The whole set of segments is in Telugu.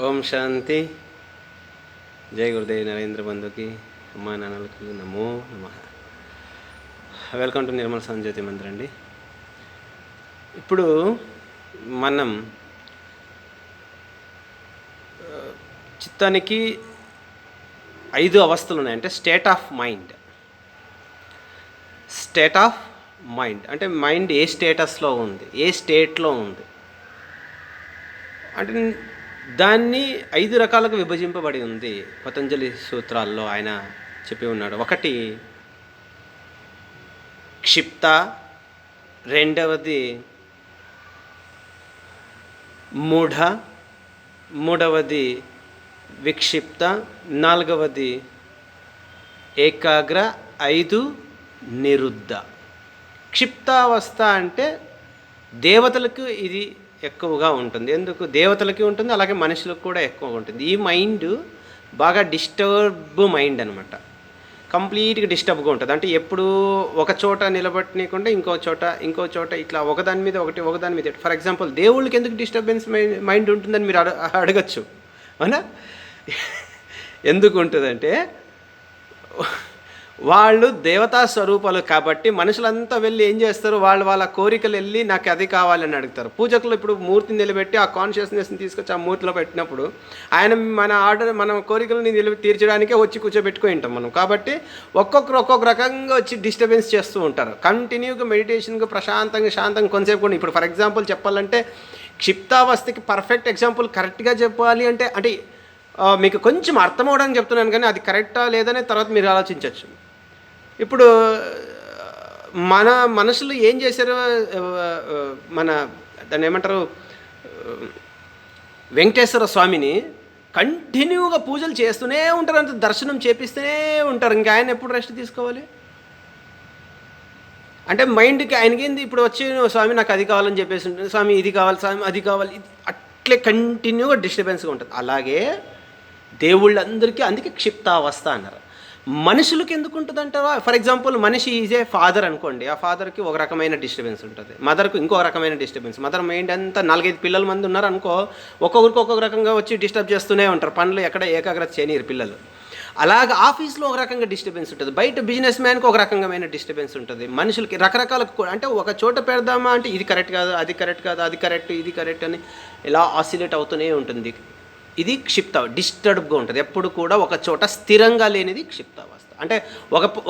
ఓం శాంతి. జై గురుదేవ్ నరేంద్ర బంధుకి, అమ్మా నాన్నలకు నమో నమః. వెల్కమ్ టు నిర్మల్ సంజ్యోతి మందిర్ అండి. ఇప్పుడు మనం చిత్తానికి 5 అవస్థలు ఉన్నాయి. అంటే స్టేట్ ఆఫ్ మైండ్ అంటే మైండ్ ఏ స్టేటస్లో ఉంది, ఏ స్టేట్లో ఉంది అంటే దాన్ని 5 రకాలుగా విభజింపబడి ఉంది. పతంజలి సూత్రాల్లో ఆయన చెప్పి ఉన్నాడు. ఒకటి క్షిప్త, రెండవది మూడవది విక్షిప్త, నాలుగవది ఏకాగ్ర, 5 నిరుద్ధ. క్షిప్తావస్థ అంటే దేవతలకు ఇది ఎక్కువగా ఉంటుంది. ఎందుకు దేవతలకి ఉంటుంది, అలాగే మనుషులకు కూడా ఎక్కువగా ఉంటుంది. ఈ మైండ్ బాగా డిస్టర్బ్ మైండ్ అనమాట. కంప్లీట్గా డిస్టర్బ్గా ఉంటుంది. అంటే ఎప్పుడు ఒక చోట నిలబెట్టనీయకుండా ఇంకో చోట ఇట్లా ఒకదాని మీద ఒకటి. ఫర్ ఎగ్జాంపుల్ దేవుళ్ళకి ఎందుకు డిస్టర్బెన్స్ మైండ్ ఉంటుందని మీరు అడగచ్చు. అవునా? ఎందుకు ఉంటుందంటే వాళ్ళు దేవతా స్వరూపాలు కాబట్టి మనుషులంతా వెళ్ళి ఏం చేస్తారు, వాళ్ళ కోరికలు వెళ్ళి నాకు అది కావాలని అడుగుతారు. పూజకులు ఇప్పుడు మూర్తిని నిలబెట్టి ఆ కాన్షియస్నెస్ని తీసుకొచ్చి ఆ మూర్తిలో పెట్టినప్పుడు ఆయన మన కోరికలని తీర్చడానికే వచ్చి కూర్చోబెట్టుకుని ఉంటాం మనం. కాబట్టి ఒక్కొక్క రకంగా వచ్చి డిస్టర్బెన్స్ చేస్తూ ఉంటారు. కంటిన్యూగా మెడిటేషన్గా శాంతంగా కొంతసేపు కూడా. ఇప్పుడు ఫర్ ఎగ్జాంపుల్ చెప్పాలంటే క్షిప్తావస్థకి పర్ఫెక్ట్ ఎగ్జాంపుల్ కరెక్ట్గా చెప్పాలి అంటే మీకు కొంచెం అర్థం అవడానికి చెప్తున్నాను, కానీ అది కరెక్టా లేదనే తర్వాత మీరు ఆలోచించవచ్చు. ఇప్పుడు మన మనసులు ఏం చేశారు, మన దాన్ని ఏమంటారు, వెంకటేశ్వర స్వామిని కంటిన్యూగా పూజలు చేస్తూనే ఉంటారు, అంత దర్శనం చేపిస్తూనే ఉంటారు. ఇంకా ఆయన ఎప్పుడు రెస్ట్ తీసుకోవాలి? అంటే మైండ్కి ఆయనకేంది, ఇప్పుడు వచ్చి స్వామి నాకు అది కావాలని చెప్పేసి ఉంటుంది, స్వామి ఇది కావాలి, స్వామి అది కావాలి, అట్లే కంటిన్యూగా డిస్టర్బెన్స్గా ఉంటుంది. అలాగే దేవుళ్ళందరికీ అందుకే క్షిప్తావస్థ అన్నారు. మనుషులకి ఎందుకు ఉంటుంది అంటారా? ఫర్ ఎగ్జాంపుల్ మనిషి ఈజ్ ఏ ఫాదర్ అనుకోండి. ఆ ఫాదర్కి ఒక రకమైన డిస్టర్బెన్స్ ఉంటుంది, మదర్కు ఇంకో రకమైన డిస్టర్బెన్స్. మదర్ మైండ్ అంతా 4-5 పిల్లల మంది ఉన్నారు అనుకో, ఒక్కొక్కరికి ఒక్కొక్క రకంగా వచ్చి డిస్టర్బ్ చేస్తూనే ఉంటారు. పనులు ఎక్కడ ఏకాగ్రత చేయనీరు పిల్లలు. అలాగే ఆఫీస్లో ఒక రకంగా డిస్టర్బెన్స్ ఉంటుంది, బయట బిజినెస్ మ్యాన్కి ఒక రకమైన డిస్టర్బెన్స్ ఉంటుంది. మనుషులకి రకరకాల, అంటే ఒక చోట పెడదామా అంటే ఇది కరెక్ట్ కాదు, అది కరెక్ట్ కాదు, అది కరెక్ట్, ఇది కరెక్ట్ అని ఇలా ఆసిలేట్ అవుతూనే ఉంటుంది. ఇది క్షిప్త, డిస్టర్బ్గా ఉంటుంది. ఎప్పుడు కూడా ఒక చోట స్థిరంగా లేనిది క్షిప్తావస్థ. అంటే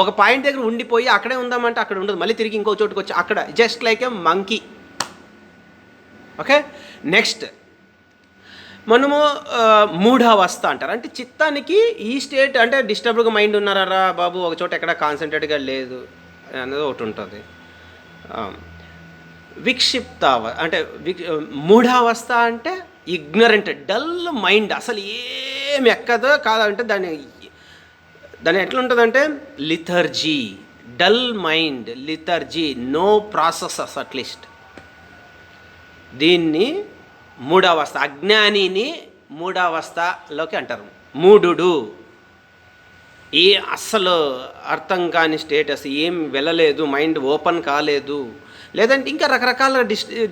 ఒక పాయింట్ దగ్గర ఉండిపోయి అక్కడే ఉందామంటే అక్కడ ఉండదు, మళ్ళీ తిరిగి ఇంకో చోటుకు వచ్చి అక్కడ జస్ట్ లైక్ ఏ మంకీ. ఓకే, నెక్స్ట్ మనము మూఢావస్థ అంటారు. అంటే చిత్తానికి ఈ స్టేట్ అంటే డిస్టర్బ్డ్గా మైండ్ ఉన్నారా బాబు, ఒక చోట ఎక్కడ కాన్సన్ట్రేట్గా లేదు అనేది ఒకటి ఉంటుంది. అంటే మూఢావస్థ అంటే ఇగ్నరెంట్, డల్ మైండ్, అసలు ఏమి ఎక్కదో కాదంటే దాని ఎట్లుంటుందంటే lethargy, dull mind, lethargy, no processes at least. దీన్ని మూఢావస్థ, అజ్ఞానిని మూఢావస్థలోకి అంటారు. మూఢుడు, అస్సలు అర్థం కాని స్టేటస్, ఏం వెళ్ళలేదు, మైండ్ ఓపెన్ కాలేదు, లేదంటే ఇంకా రకరకాల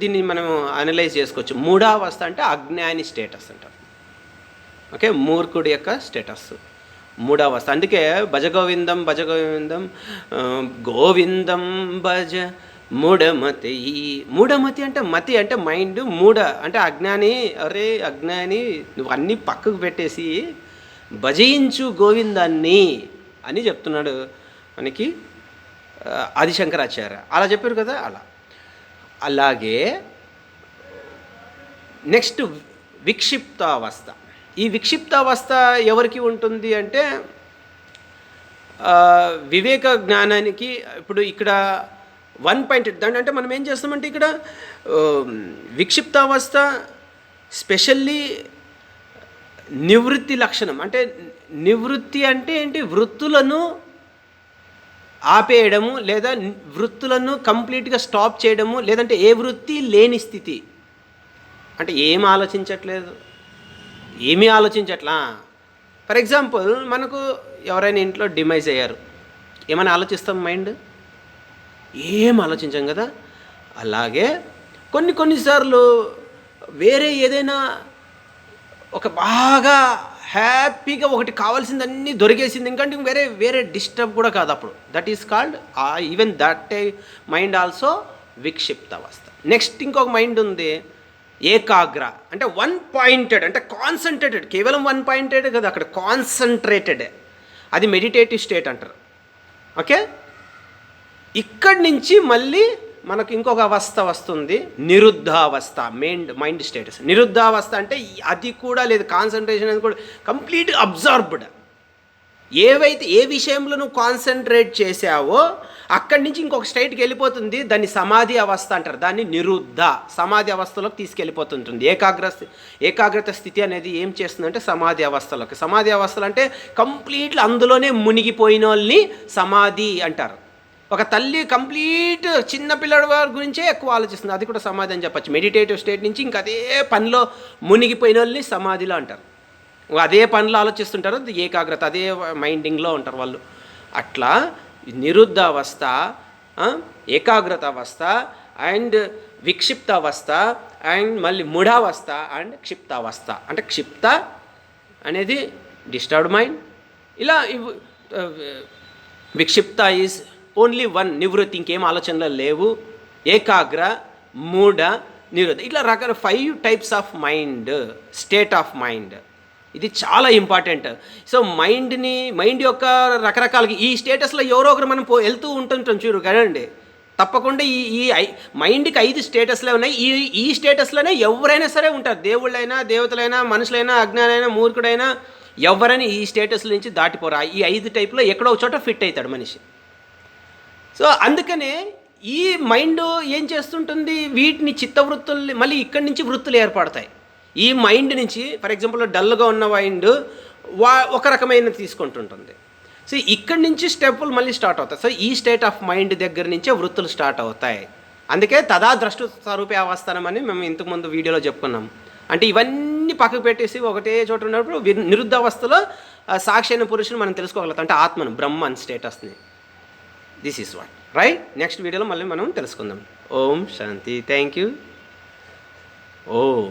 దీన్ని మనం అనలైజ్ చేసుకోవచ్చు. మూఢావస్థ అంటే అజ్ఞాని స్టేటస్ అంటారు. ఓకే, మూర్ఖుడి యొక్క స్టేటస్ మూఢావస్థ. అందుకే భజ గోవిందం గోవిందం భజ మూఢమతి అంటే మతి అంటే మైండ్, మూఢ అంటే అజ్ఞాని. అరే అజ్ఞాని, నువ్వు అన్నీ పక్కకు పెట్టేసి భజయించు గోవిందాన్ని అని చెప్తున్నాడు మనకి ఆదిశంకరాచార్య. అలా చెప్పారు కదా. అలాగే నెక్స్ట్ విక్షిప్తావస్థ. ఈ విక్షిప్తావస్థ ఎవరికి ఉంటుంది అంటే వివేక జ్ఞానానికి. ఇప్పుడు ఇక్కడ 1 పాయింట్ దాని అంటే మనం ఏం చేస్తామంటే ఇక్కడ విక్షిప్తావస్థ స్పెషల్లీ నివృత్తి లక్షణం. అంటే నివృత్తి అంటే ఏంటి, వృత్తులను ఆపేయడము, లేదా వృత్తులను కంప్లీట్గా స్టాప్ చేయడము, లేదంటే ఏ వృత్తి లేని స్థితి. అంటే ఏమీ ఆలోచించట్లా. ఫర్ ఎగ్జాంపుల్ మనకు ఎవరైనా ఇంట్లో డిమైజ్ అయ్యారు, ఏమైనా ఆలోచిస్తాం మైండ్? ఏం ఆలోచించాం కదా. అలాగే కొన్నిసార్లు వేరే ఏదైనా ఒక బాగా హ్యాపీగా ఒకటి కావాల్సిందన్నీ దొరికేసింది, ఎందుకంటే వేరే వేరే డిస్టర్బ్ కూడా కాదు అప్పుడు. That is called even that mind also విక్షిప్త అవస్థ. నెక్స్ట్ ఇంకొక మైండ్ ఉంది, ఏకాగ్ర, అంటే వన్ పాయింటెడ్, అంటే కాన్సన్ట్రేటెడ్, కేవలం వన్ పాయింటెడ్ కదా, అక్కడ కాన్సన్ట్రేటెడ్, అది మెడిటేటివ్ స్టేట్ అంటారు. ఓకే, ఇక్కడి నుంచి మళ్ళీ మనకు ఇంకొక అవస్థ వస్తుంది, నిరుద్ధావస్థ. మైండ్ స్టేటస్ నిరుద్ధావస్థ అంటే అది కూడా లేదు, కాన్సన్ట్రేషన్ అనేది కూడా కంప్లీట్ అబ్జార్బ్డ్. ఏ విషయంలో నువ్వు కాన్సన్ట్రేట్ చేసావో అక్కడి నుంచి ఇంకొక స్టేట్కి వెళ్ళిపోతుంది, దాన్ని సమాధి అవస్థ అంటారు. దాన్ని నిరుద్ధ సమాధి అవస్థలోకి తీసుకెళ్ళిపోతుంటుంది. ఏకాగ్రత స్థితి అనేది ఏం చేస్తుందంటే సమాధి అవస్థలోకి. సమాధి అవస్థలు అంటే కంప్లీట్లీ అందులోనే మునిగిపోయిన వాళ్ళని సమాధి అంటారు. ఒక తల్లి కంప్లీట్ చిన్నపిల్లడి వారి గురించే ఎక్కువ ఆలోచిస్తుంది, అది కూడా సమాధి అని చెప్పచ్చు. మెడిటేటివ్ స్టేట్ నుంచి ఇంకా అదే పనిలో మునిగిపోయిన వాళ్ళని సమాధిలో అంటారు. అదే పనిలో ఆలోచిస్తుంటారు, ఏకాగ్రత, అదే మైండింగ్లో ఉంటారు వాళ్ళు. అట్లా నిరుద్ధ అవస్థ, ఏకాగ్రత అవస్థ, అండ్ విక్షిప్త అవస్థ, అండ్ మళ్ళీ మూఢావస్థ, అండ్ క్షిప్తావస్థ. అంటే క్షిప్త అనేది డిస్టర్బ్డ్ మైండ్, ఇలా విక్షిప్త ఈజ్ ఓన్లీ వన్, నివృత్తి, ఇంకేం ఆలోచనలు లేవు. ఏకాగ్ర, మూఢ, నిరుద్ధ, ఇట్లా రకాల 5 types of mind, state of mind. ఇది చాలా ఇంపార్టెంట్. సో మైండ్ యొక్క రకరకాలకి ఈ స్టేటస్లో ఎవరో ఒకరు మనం వెళ్తూ ఉంటుంటాం చూడు కదండి. తప్పకుండా ఈ మైండ్కి 5 స్టేటస్లే ఉన్నాయి. ఈ స్టేటస్లోనే ఎవరైనా సరే ఉంటారు, దేవుళ్ళైనా, దేవతలైనా, మనుషులైనా, అజ్ఞానైనా, మూర్ఖుడైనా, ఎవరైనా ఈ స్టేటస్ నుంచి దాటిపోరా. ఈ 5 టైప్లో ఎక్కడో ఒక చోట ఫిట్ అవుతాడు మనిషి. సో అందుకనే ఈ మైండ్ ఏం చేస్తుంటుంది, వీటిని చిత్తవృత్తుల్ని మళ్ళీ ఇక్కడి నుంచి వృత్తులు ఏర్పడతాయి. ఈ మైండ్ నుంచి ఫర్ ఎగ్జాంపుల్ డల్గా ఉన్న మైండ్ ఒక రకమైన తీసుకుంటుంటుంది. సో ఇక్కడి నుంచి స్టెప్పులు మళ్ళీ స్టార్ట్ అవుతాయి. సో ఈ స్టేట్ ఆఫ్ మైండ్ దగ్గర నుంచే వృత్తులు స్టార్ట్ అవుతాయి. అందుకే తదా ద్రష్టు స్వరూపే అవస్థానం అని మేము ఇంతకుముందు వీడియోలో చెప్పుకున్నాం. అంటే ఇవన్నీ పక్కకు పెట్టేసి ఒకటే చోట ఉన్నప్పుడు నిరుద్ధ అవస్థలో సాక్షి అయిన పురుషుని మనం తెలుసుకోగలుగుతాం, అంటే ఆత్మను, బ్రహ్మన్ స్టేటస్ని. This is what right. Next వీడియోలో మళ్ళీ మనం తెలుసుకుందాం. ఓం శాంతి. Thank you. ఓం.